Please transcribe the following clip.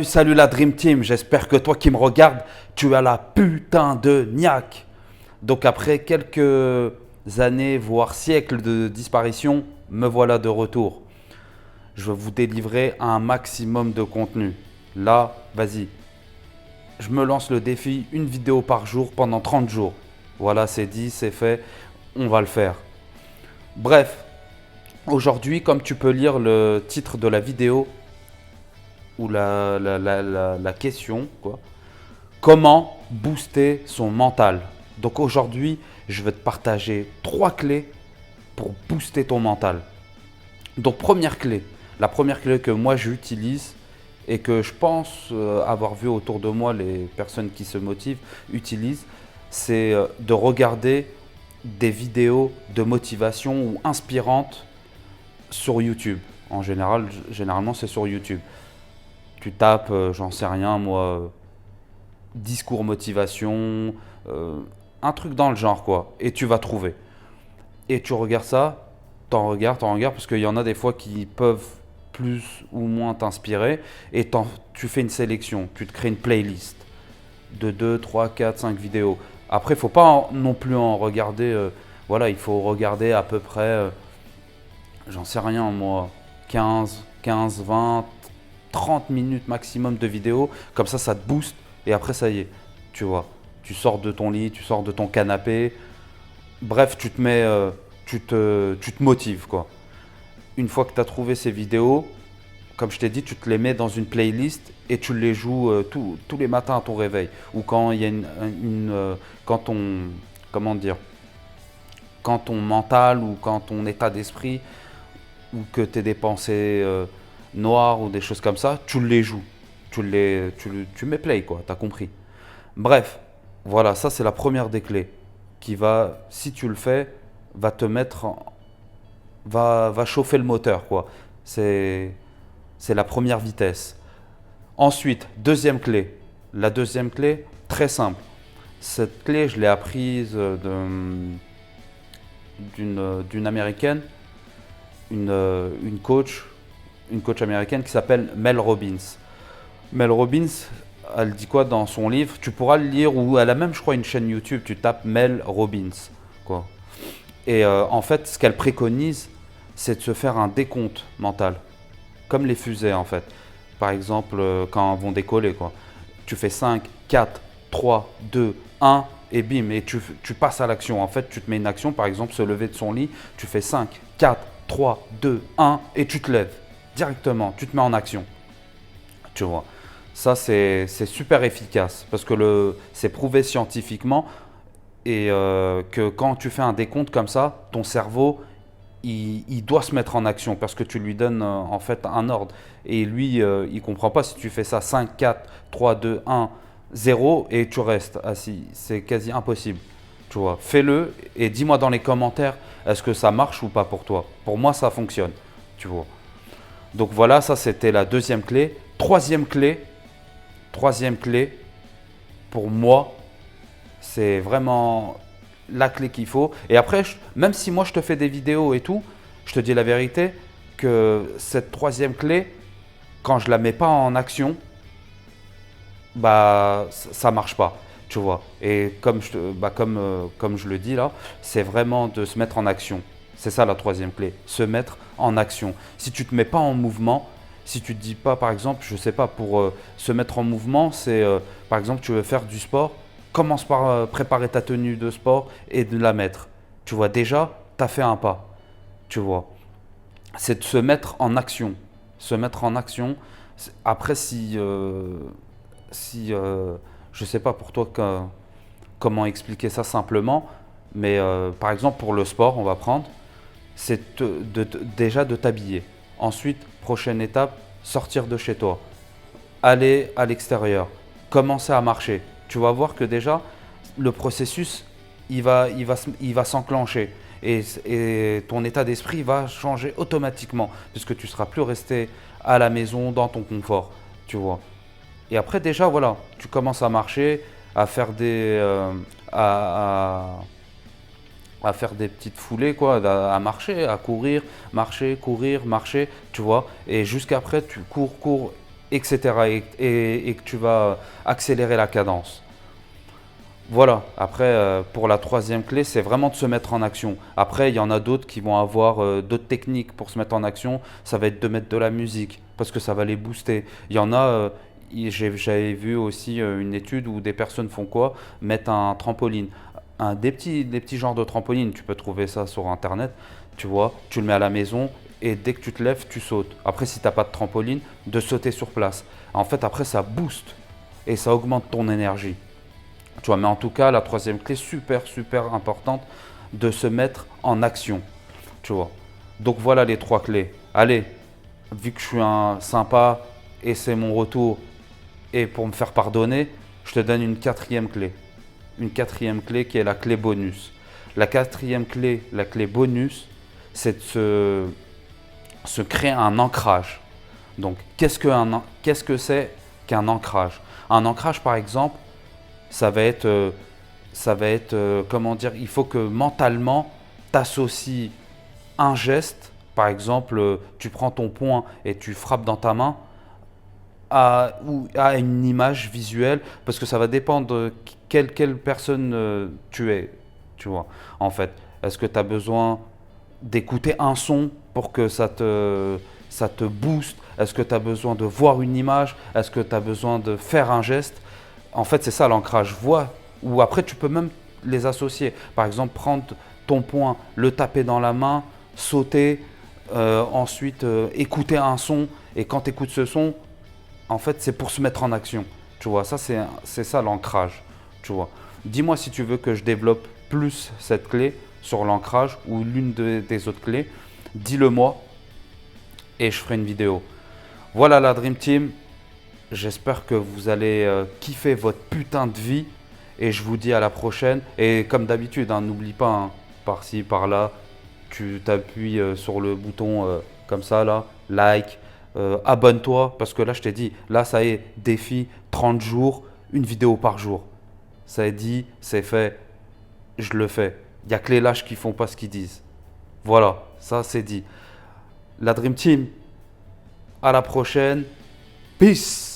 Salut la Dream Team, j'espère que toi qui me regardes, tu as la putain de niaque. Donc après quelques années, voire siècles de disparition, me voilà de retour. Je vais vous délivrer un maximum de contenu. Là, vas-y, je me lance le défi, une vidéo par jour pendant 30 jours. Voilà, c'est dit, c'est fait, on va le faire. Bref, aujourd'hui, comme tu peux lire le titre de la vidéo, ou la question, quoi. Comment booster son mental? Donc aujourd'hui, je vais te partager 3 clés pour booster ton mental. Donc première clé, la première clé que moi j'utilise et que je pense avoir vu autour de moi les personnes qui se motivent utilisent, c'est de regarder des vidéos de motivation ou inspirantes sur YouTube. En général, généralement c'est sur YouTube. Tu tapes, j'en sais rien moi, discours motivation, euh, un truc dans le genre quoi, et tu vas trouver. Et tu regardes ça, t'en regardes, parce qu'il y en a des fois qui peuvent plus ou moins t'inspirer, et tu fais une sélection, tu te crées une playlist de 2 3 4 5 vidéos. Après, il ne faut pas non plus en regarder, voilà, il faut regarder à peu près, j'en sais rien moi, 20 30 minutes maximum de vidéos, comme ça te booste, et après ça y est, tu vois, tu sors de ton lit, tu sors de ton canapé, bref, tu te mets, tu te motives quoi. Une fois que tu as trouvé ces vidéos, comme je t'ai dit, tu te les mets dans une playlist et tu les joues tous les matins à ton réveil, ou quand il y a quand comment dire, quand ton mental ou quand ton état d'esprit ou que tu des pensées noires ou des choses comme ça, tu les joues. Tu mets play, quoi, t'as compris. Bref, voilà, ça c'est la première des clés qui va, si tu le fais, va te mettre, va chauffer le moteur, quoi. C'est, c'est la première vitesse. Ensuite, deuxième clé. La deuxième clé, très simple. Cette clé, je l'ai apprise d'une américaine, une coach américaine qui s'appelle Mel Robbins. Mel Robbins, elle dit quoi dans son livre? Tu pourras le lire, ou elle a même, je crois, une chaîne YouTube. Tu tapes Mel Robbins, quoi. Et en fait, ce qu'elle préconise, c'est de se faire un décompte mental, comme les fusées en fait. Par exemple, quand elles vont décoller, quoi. Tu fais 5, 4, 3, 2, 1 et bim, et tu passes à l'action. En fait, tu te mets une action, par exemple, se lever de son lit, tu fais 5, 4, 3, 2, 1 et tu te lèves directement, tu te mets en action. Tu vois. Ça, c'est super efficace parce que c'est prouvé scientifiquement, et que quand tu fais un décompte comme ça, ton cerveau, il doit se mettre en action parce que tu lui donnes en fait un ordre. Et lui, il comprend pas si tu fais ça 5, 4, 3, 2, 1, 0 et tu restes assis. C'est quasi impossible. Tu vois, fais-le et dis-moi dans les commentaires, est-ce que ça marche ou pas pour toi? Pour moi, ça fonctionne. Tu vois. Donc voilà, ça c'était la deuxième clé. Troisième clé, pour moi, c'est vraiment la clé qu'il faut. Et après, même si moi je te fais des vidéos et tout, je te dis la vérité que cette troisième clé, quand je la mets pas en action, bah ça marche pas, tu vois. Et comme je le dis là, c'est vraiment de se mettre en action. C'est ça la troisième clé, se mettre en action. Si tu te mets pas en mouvement, si tu te dis pas, par exemple, je sais pas, pour se mettre en mouvement, c'est par exemple, tu veux faire du sport, commence par préparer ta tenue de sport et de la mettre. Tu vois, déjà, tu as fait un pas, tu vois. C'est de se mettre en action. Se mettre en action. Après, si je sais pas pour toi comment expliquer ça simplement, mais par exemple pour le sport, on va prendre, c'est déjà de t'habiller. Ensuite, prochaine étape, sortir de chez toi, aller à l'extérieur, commencer à marcher. Tu vas voir que déjà, le processus, il va s'enclencher. Et ton état d'esprit va changer automatiquement, puisque tu ne seras plus resté à la maison dans ton confort, tu vois. Et après, déjà, voilà, tu commences à marcher, à faire à faire des petites foulées, quoi, à marcher, à courir, marcher, tu vois. Et jusqu'après, tu cours, cours. etc. Et que tu vas accélérer la cadence. Voilà, après, pour la troisième clé, c'est vraiment de se mettre en action. Après, il y en a d'autres qui vont avoir d'autres techniques pour se mettre en action. Ça va être de mettre de la musique, parce que ça va les booster. Il y en a, j'avais vu aussi une étude où des personnes font quoi? Mettent un trampoline. Des petits genres de trampoline, tu peux trouver ça sur Internet, tu vois. Tu le mets à la maison et dès que tu te lèves, tu sautes. Après, si tu n'as pas de trampoline, de sauter sur place. En fait, après, ça booste et ça augmente ton énergie. Tu vois, mais en tout cas, la troisième clé, super, super importante, de se mettre en action. Tu vois. Donc voilà les trois clés. Allez, vu que je suis un sympa et c'est mon retour, et pour me faire pardonner, je te donne une quatrième clé. Une quatrième clé qui est la clé bonus. La quatrième clé, la clé bonus, c'est de se créer un ancrage. Donc, qu'est-ce que c'est qu'un ancrage? Un ancrage, par exemple, ça va être, comment dire, il faut que mentalement, tu associes un geste, par exemple, tu prends ton poing et tu frappes dans ta main, ou à une image visuelle, parce que ça va dépendre de quelle personne tu es, tu vois, en fait. Est-ce que tu as besoin d'écouter un son pour que ça te booste? Est-ce que tu as besoin de voir une image? Est-ce que tu as besoin de faire un geste? En fait, c'est ça l'ancrage. Vois, ou après, tu peux même les associer. Par exemple, prendre ton poing, le taper dans la main, sauter, ensuite écouter un son. Et quand tu écoutes ce son, en fait, c'est pour se mettre en action. Tu vois, ça, c'est ça l'ancrage. Tu vois. Dis-moi si tu veux que je développe plus cette clé sur l'ancrage ou l'une des autres clés. Dis-le moi et je ferai une vidéo. Voilà la Dream Team. J'espère que vous allez kiffer votre putain de vie et je vous dis à la prochaine. Et comme d'habitude, hein, n'oublie pas, hein, par-ci, par-là, tu t'appuies sur le bouton comme ça, là, like, abonne-toi, parce que là, je t'ai dit, là, ça y est, défi 30 jours, une vidéo par jour. Ça est dit, c'est fait, je le fais. Il n'y a que les lâches qui font pas ce qu'ils disent. Voilà, ça c'est dit. La Dream Team, à la prochaine. Peace!